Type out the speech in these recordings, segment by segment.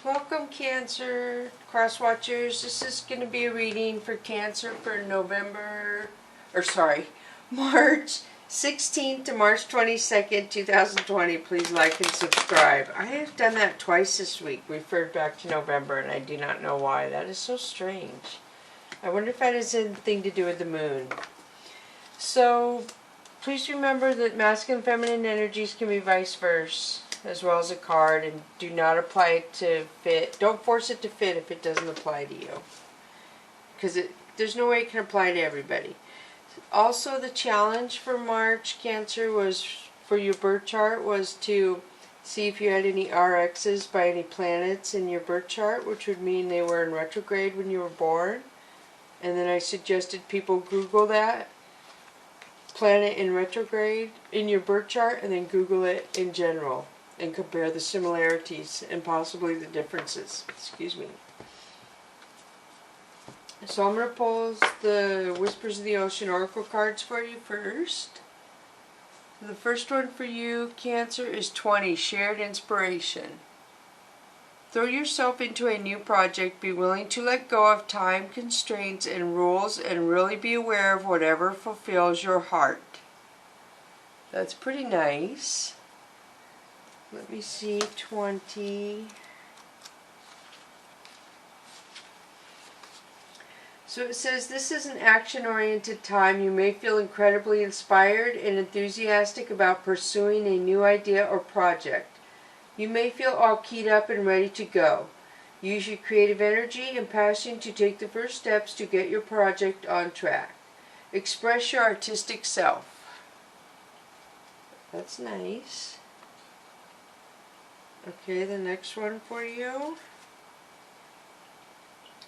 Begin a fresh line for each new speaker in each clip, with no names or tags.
Welcome, Cancer Cross Watchers. This is going to be a reading for Cancer for March 16th to March 22nd, 2020. Please like and subscribe. I have done that twice this week, referred back to November, and I do not know why. That is so strange. I wonder if that has anything to do with the moon. So, please remember that masculine and feminine energies can be vice versa, as well as a card, and do not apply it to fit. Don't force it to fit if it doesn't apply to you, because there's no way it can apply to everybody. Also, the challenge for March, Cancer, was for your birth chart was to see if you had any RXs by any planets in your birth chart, which would mean they were in retrograde when you were born. And then I suggested people Google that planet in retrograde in your birth chart, and then Google it in general and compare the similarities and possibly the differences. Excuse me. So I'm going to pull the Whispers of the Ocean Oracle cards for you first. The first one for you, Cancer, is 20, Shared Inspiration. Throw yourself into a new project. Be willing to let go of time constraints and rules, and really be aware of whatever fulfills your heart. That's pretty nice. Let me see, 20. So it says, this is an action-oriented time. You may feel incredibly inspired and enthusiastic about pursuing a new idea or project. You may feel all keyed up and ready to go. Use your creative energy and passion to take the first steps to get your project on track. Express your artistic self. That's nice. Okay, the next one for you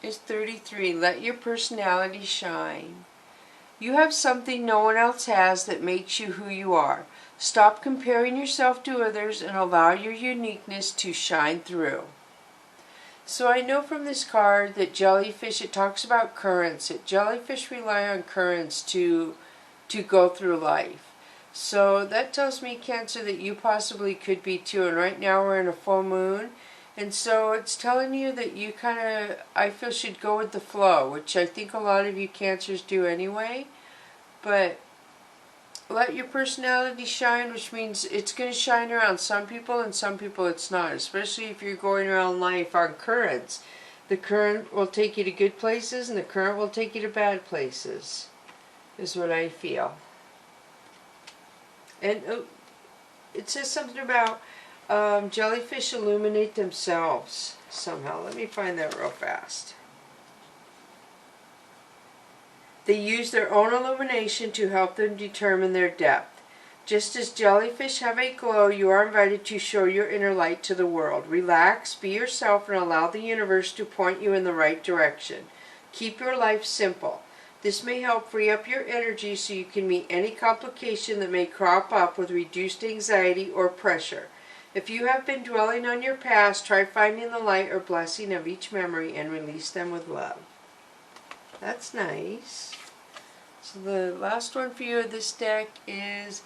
is 33. Let your personality shine. You have something no one else has that makes you who you are. Stop comparing yourself to others and allow your uniqueness to shine through. So I know from this card that jellyfish, it talks about currents. That jellyfish rely on currents to go through life. So that tells me, Cancer, that you possibly could be too. And right now we're in a full moon. And so it's telling you that you kind of, I feel, should go with the flow, which I think a lot of you Cancers do anyway. But let your personality shine, which means it's going to shine around some people and some people it's not. Especially if you're going around life on currents. The current will take you to good places and the current will take you to bad places, is what I feel. And it says something about jellyfish illuminate themselves somehow. Let me find that real fast. They use their own illumination to help them determine their depth. Just as jellyfish have a glow, you are invited to show your inner light to the world. Relax, be yourself, and allow the universe to point you in the right direction. Keep your life simple. This may help free up your energy so you can meet any complication that may crop up with reduced anxiety or pressure. If you have been dwelling on your past, try finding the light or blessing of each memory and release them with love. That's nice. So the last one for you of this deck is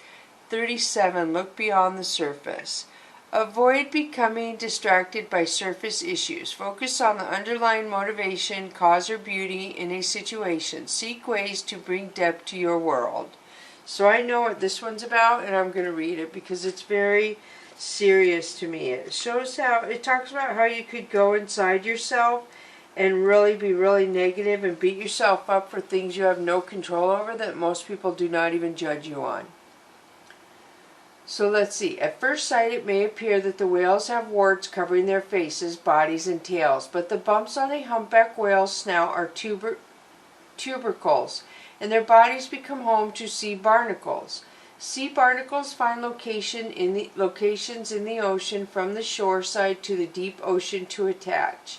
37, Look Beyond the Surface. Avoid becoming distracted by surface issues. Focus on the underlying motivation, cause, or beauty in a situation. Seek ways to bring depth to your world. So I know what this one's about, and I'm going to read it because it's very serious to me. It shows how, it talks about how you could go inside yourself and really be really negative and beat yourself up for things you have no control over that most people do not even judge you on. So let's see. At first sight, it may appear that the whales have warts covering their faces, bodies, and tails, but the bumps on a humpback whale's snout are tubercles, and their bodies become home to sea barnacles. Sea barnacles find locations in the ocean from the shore side to the deep ocean to attach.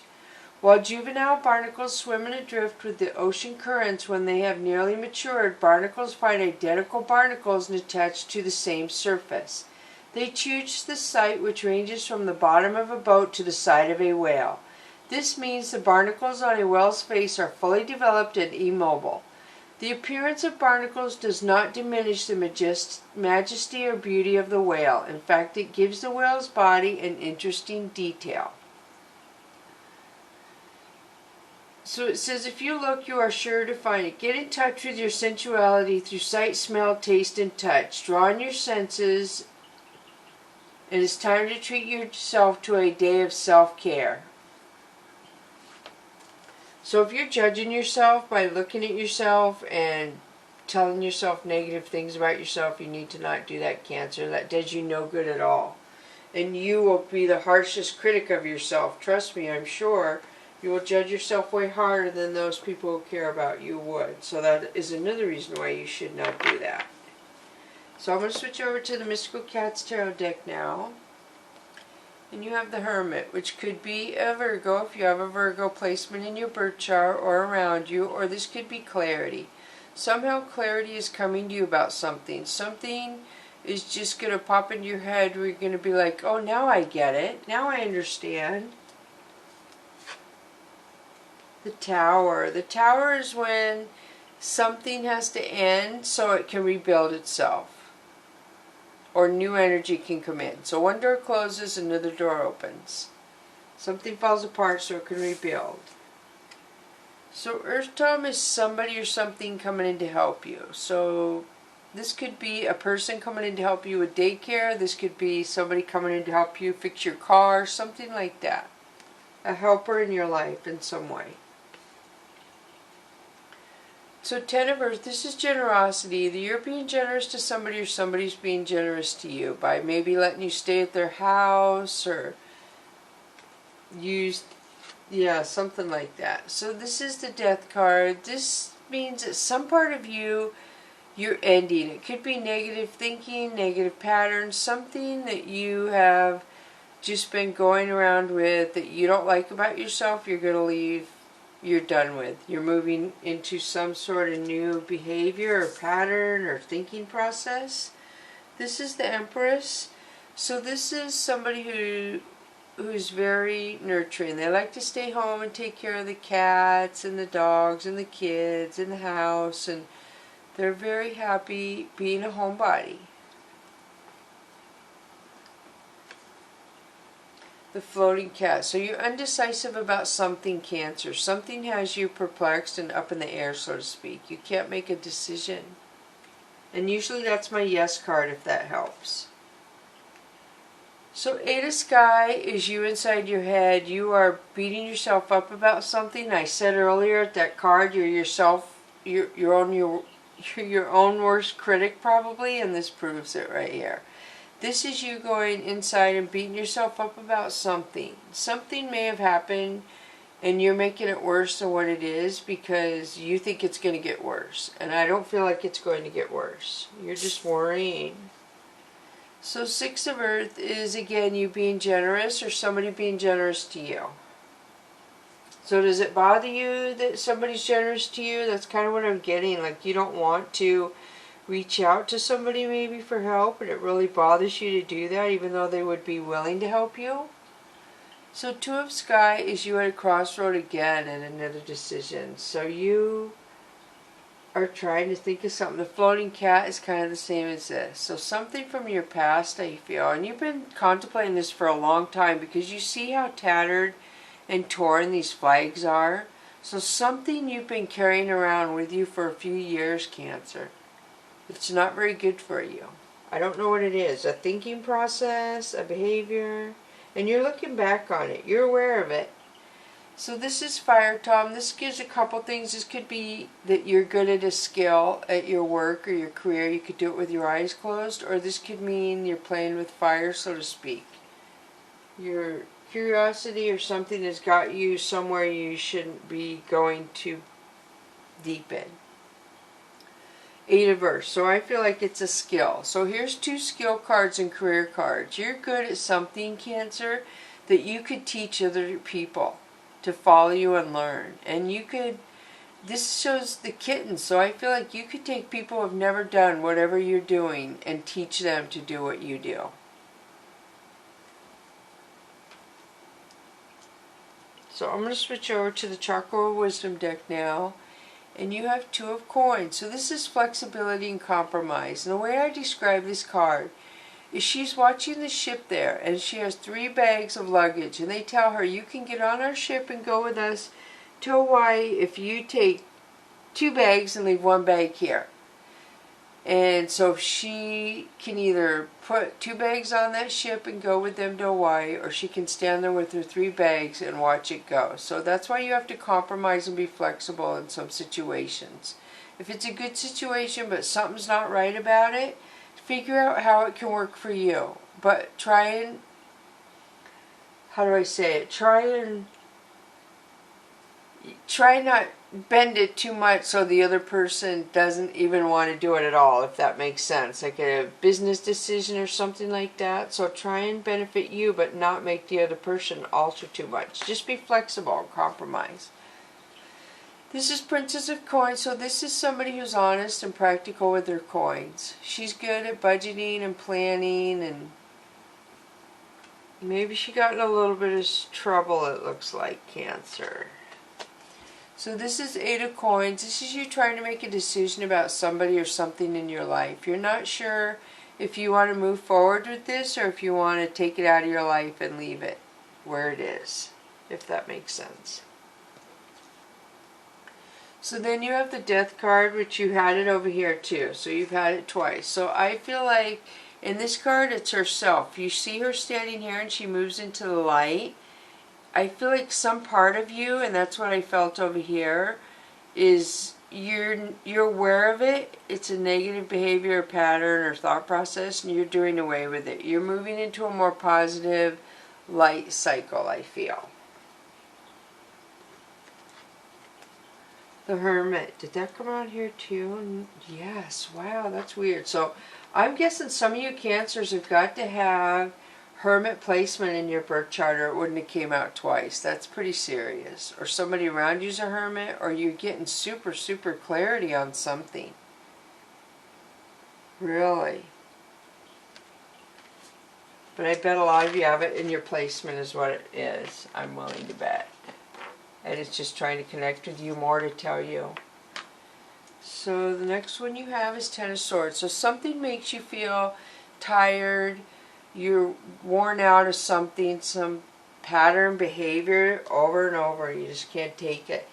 While juvenile barnacles swim and adrift with the ocean currents, when they have nearly matured, barnacles find identical barnacles and attach to the same surface. They choose the site, which ranges from the bottom of a boat to the side of a whale. This means the barnacles on a whale's face are fully developed and immobile. The appearance of barnacles does not diminish the majesty or beauty of the whale. In fact, it gives the whale's body an interesting detail. So it says, if you look, you are sure to find it. Get in touch with your sensuality through sight, smell, taste, and touch. Draw on your senses. It is time to treat yourself to a day of self-care. So if you're judging yourself by looking at yourself and telling yourself negative things about yourself, you need to not do that, Cancer. That does you no good at all. And you will be the harshest critic of yourself. Trust me, I'm sure. You will judge yourself way harder than those people who care about you would. So that is another reason why you should not do that. So I'm going to switch over to the Mystical Cats Tarot deck now. And you have the Hermit, which could be a Virgo if you have a Virgo placement in your birth chart or around you. Or this could be clarity. Somehow clarity is coming to you about something. Something is just going to pop into your head where you're going to be like, oh, now I get it. Now I understand. The Tower. The Tower is when something has to end so it can rebuild itself. Or new energy can come in. So one door closes, another door opens. Something falls apart so it can rebuild. So Earth Tome is somebody or something coming in to help you. So this could be a person coming in to help you with daycare. This could be somebody coming in to help you fix your car. Something like that. A helper in your life in some way. So 10 of Earth, this is generosity. Either you're being generous to somebody or somebody's being generous to you by maybe letting you stay at their house or use, yeah, something like that. So this is the Death card. This means that some part of you, you're ending. It could be negative thinking, negative patterns, something that you have just been going around with that you don't like about yourself, you're going to leave. You're done with. You're moving into some sort of new behavior or pattern or thinking process. This is the Empress. So this is somebody who's very nurturing. They like to stay home and take care of the cats and the dogs and the kids and the house, and they're very happy being a homebody. The Floating Cat. So you're undecisive about something, Cancer. Something has you perplexed and up in the air, so to speak. You can't make a decision. And usually that's my yes card if that helps. So Eight of Sky is you inside your head. You are beating yourself up about something. I said earlier that card, you're yourself, your own worst critic probably, and this proves it right here. This is you going inside and beating yourself up about something. Something may have happened and you're making it worse than what it is because you think it's going to get worse. And I don't feel like it's going to get worse. You're just worrying. So Six of Earth is again you being generous or somebody being generous to you. So does it bother you that somebody's generous to you? That's kind of what I'm getting. Like you don't want to reach out to somebody maybe for help, and it really bothers you to do that even though they would be willing to help you. So Two of Sky is you at a crossroad again and another decision. So you are trying to think of something. The Floating Cat is kind of the same as this. So something from your past I feel, and you've been contemplating this for a long time because you see how tattered and torn these flags are. So something you've been carrying around with you for a few years, Cancer. It's not very good for you. I don't know what it is. A thinking process, a behavior, and you're looking back on it. You're aware of it. So this is Fire Tom. This gives a couple things. This could be that you're good at a skill at your work or your career. You could do it with your eyes closed, or this could mean you're playing with fire, so to speak. Your curiosity or something has got you somewhere you shouldn't be going too deep in. Eight of Earth. So I feel like it's a skill. So here's two skill cards and career cards. You're good at something, Cancer, that you could teach other people to follow you and learn. And you could, this shows the kitten. So I feel like you could take people who have never done whatever you're doing and teach them to do what you do. So I'm going to switch over to the Chakra Wisdom deck now. And you have Two of Coins. So this is flexibility and compromise. And the way I describe this card is she's watching the ship there, and she has 3 bags of luggage. And they tell her, you can get on our ship and go with us to Hawaii if you take 2 bags and leave 1 bag here. And so she can either put 2 bags on that ship and go with them to Hawaii, or she can stand there with her 3 bags and watch it go. So that's why you have to compromise and be flexible in some situations. If it's a good situation but something's not right about it, figure out how it can work for you. But try and, how do I say it? Try not bend it too much so the other person doesn't even want to do it at all, if that makes sense. Like a business decision or something like that. So try and benefit you but not make the other person alter too much. Just be flexible and compromise. This is Princess of Coins, so this is somebody who's honest and practical with their coins. She's good at budgeting and planning, and maybe she got in a little bit of trouble, it looks like, Cancer. So this is 8 of Coins. This is you trying to make a decision about somebody or something in your life. You're not sure if you want to move forward with this or if you want to take it out of your life and leave it where it is, if that makes sense. So then you have the Death card, which you had it over here too. So you've had it twice. So I feel like in this card it's herself. You see her standing here and she moves into the light. I feel like some part of you, and that's what I felt over here, is you're aware of it. It's a negative behavior or pattern or thought process, and you're doing away with it. You're moving into a more positive light cycle, I feel. The Hermit. Did that come out here too? Yes. Wow, that's weird. So I'm guessing some of you Cancers have got to have Hermit placement in your birth chart, or it wouldn't have came out twice. That's pretty serious. Or somebody around you's a Hermit, or you're getting super clarity on something. Really. But I bet a lot of you have it in your placement is what it is. I'm willing to bet. And it's just trying to connect with you more to tell you. So the next one you have is 10 of Swords. So something makes you feel tired. You're worn out of something, some pattern behavior over and over. You just can't take it.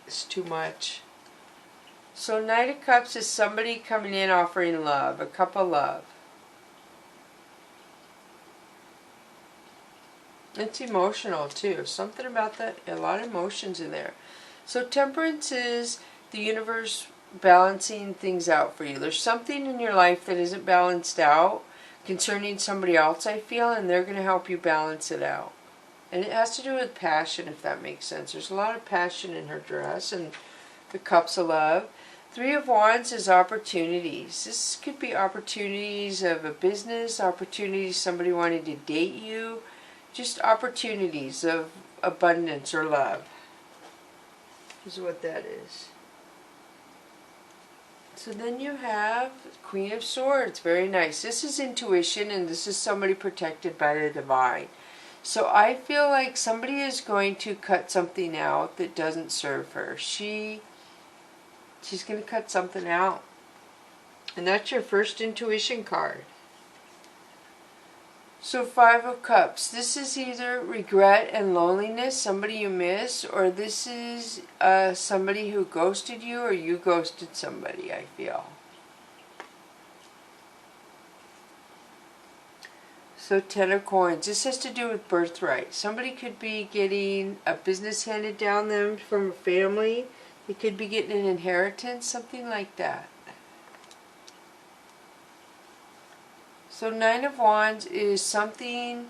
It's too much. So Knight of Cups is somebody coming in offering love, a cup of love. It's emotional too. Something about that, a lot of emotions in there. So Temperance is the universe balancing things out for you. There's something in your life that isn't balanced out concerning somebody else, I feel, and they're going to help you balance it out. And it has to do with passion, if that makes sense. There's a lot of passion in her dress and the Cups of Love. 3 of Wands is opportunities. This could be opportunities of a business, opportunities somebody wanting to date you, just opportunities of abundance or love is what that is. So then you have Queen of Swords. Very nice. This is intuition, and this is somebody protected by the divine. So I feel like somebody is going to cut something out that doesn't serve her. She's going to cut something out. And that's your first intuition card. So 5 of Cups. This is either regret and loneliness, somebody you miss, or this is somebody who ghosted you, or you ghosted somebody, I feel. So 10 of Coins. This has to do with birthright. Somebody could be getting a business handed down them from a family. They could be getting an inheritance, something like that. So 9 of Wands is something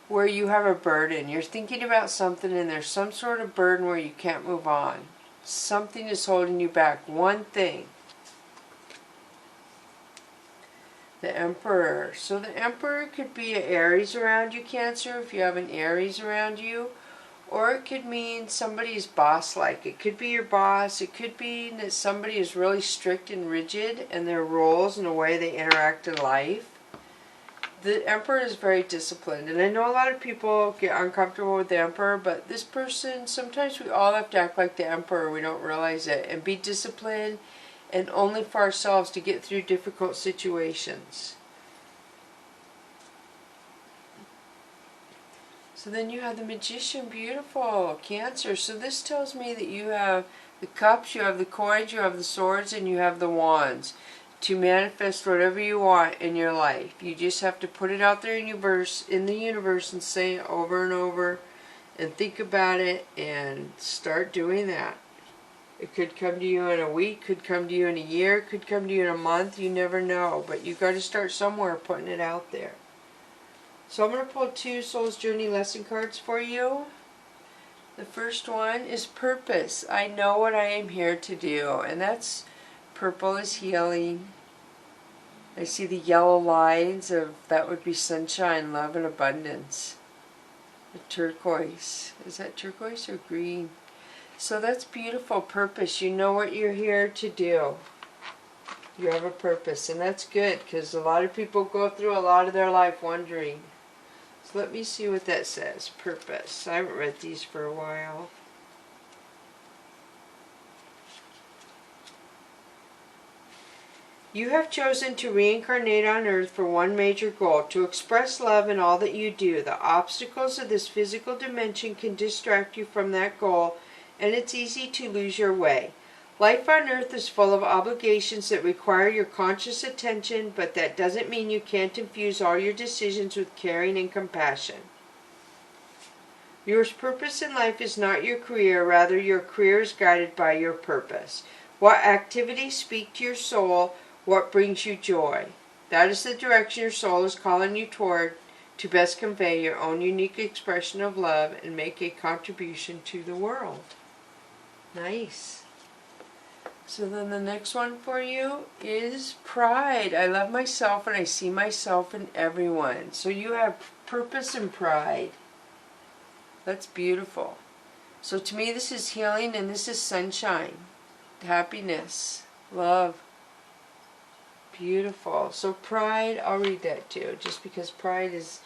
where you have a burden. You're thinking about something and there's some sort of burden where you can't move on. Something is holding you back. One thing. The Emperor. So the Emperor could be an Aries around you, Cancer, if you have an Aries around you. Or it could mean somebody's boss-like. It could be your boss. It could be that somebody is really strict and rigid in their roles and the way they interact in life. The Emperor is very disciplined, and I know a lot of people get uncomfortable with the Emperor, but this person, sometimes we all have to act like the Emperor. We don't realize it, and be disciplined, and only for ourselves to get through difficult situations. So then you have the Magician, beautiful, Cancer. So this tells me that you have the cups, you have the coins, you have the swords, and you have the wands to manifest whatever you want in your life. You just have to put it out there in the universe and say it over and over and think about it and start doing that. It could come to you in a week, could come to you in a year, could come to you in a month, you never know. But you got to start somewhere putting it out there. So I'm going to pull 2 Soul's Journey lesson cards for you. The first one is Purpose. I know what I am here to do. And that's purple is healing. I see the yellow lines of that would be sunshine, love, and abundance. The turquoise. Is that turquoise or green? So that's beautiful. Purpose. You know what you're here to do. You have a purpose. And that's good because a lot of people go through a lot of their life wondering. So let me see what that says. Purpose. I haven't read these for a while. You have chosen to reincarnate on Earth for one major goal, to express love in all that you do. The obstacles of this physical dimension can distract you from that goal, and it's easy to lose your way. Life on Earth is full of obligations that require your conscious attention, but that doesn't mean you can't infuse all your decisions with caring and compassion. Your purpose in life is not your career, rather your career is guided by your purpose. What activities speak to your soul? What brings you joy? That is the direction your soul is calling you toward to best convey your own unique expression of love and make a contribution to the world. Nice. So then the next one for you is Pride. I love myself and I see myself in everyone. So you have purpose and pride. That's beautiful. So to me this is healing and this is sunshine. Happiness. Love. Beautiful. So pride, I'll read that too. Just because pride is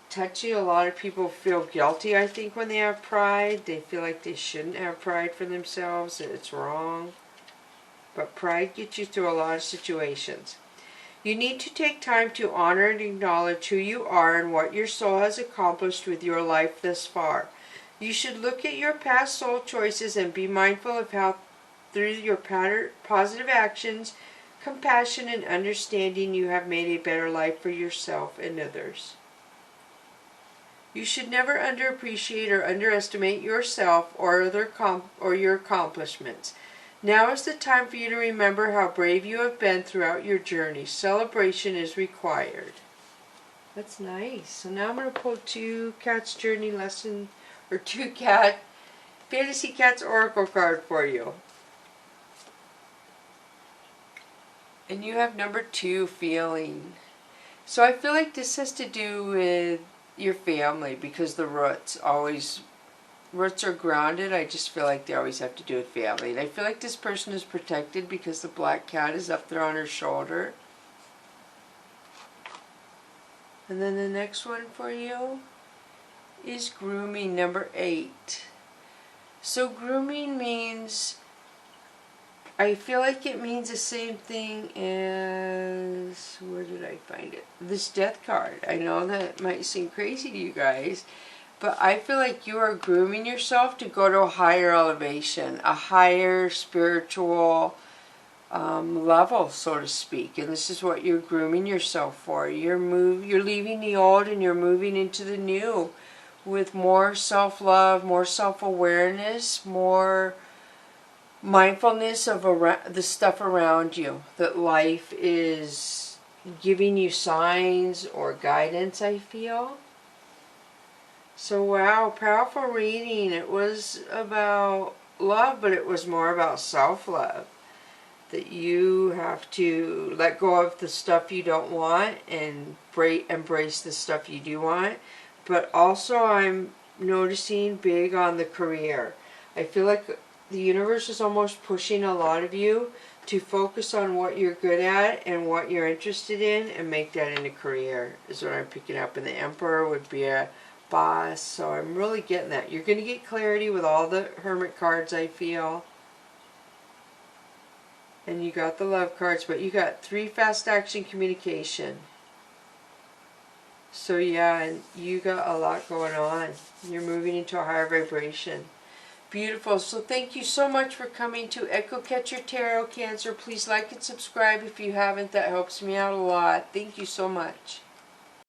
touchy. A lot of people feel guilty, I think, when they have pride. They feel like they shouldn't have pride for themselves, that it's wrong. But pride gets you through a lot of situations. You need to take time to honor and acknowledge who you are and what your soul has accomplished with your life thus far. You should look at your past soul choices and be mindful of how through your positive actions, compassion, and understanding you have made a better life for yourself and others. You should never underappreciate or underestimate yourself or your accomplishments. Now is the time for you to remember how brave you have been throughout your journey. Celebration is required. That's nice. So now I'm going to pull 2 Cats Journey Lesson, or 2 Fantasy Cats Oracle card for you. And you have number 2, Feeling. So I feel like this has to do with your family because the roots are grounded. I just feel like they always have to do with family. And I feel like this person is protected because the black cat is up there on her shoulder. And then the next one for you is Grooming, number 8. So grooming means, I feel like it means the same thing as, where did I find it? This Death card. I know that might seem crazy to you guys, but I feel like you are grooming yourself to go to a higher elevation, a higher spiritual level, so to speak. And this is what you're grooming yourself for. You're leaving the old and you're moving into the new with more self-love, more self-awareness, more mindfulness of the stuff around you. That life is giving you signs or guidance, I feel. So wow, powerful reading. It was about love, but it was more about self-love. That you have to let go of the stuff you don't want and embrace the stuff you do want. But also I'm noticing big on the career. I feel like the universe is almost pushing a lot of you to focus on what you're good at and what you're interested in and make that into career, is what I'm picking up. And the Emperor would be a boss, so I'm really getting that. You're going to get clarity with all the Hermit cards, I feel. And you got the Love cards, but you got 3 fast action communication. So yeah, and you got a lot going on. You're moving into a higher vibration. Beautiful. So thank you so much for coming to Echo Catcher Tarot, Cancer. Please like and subscribe if you haven't. That helps me out a lot. Thank you so much.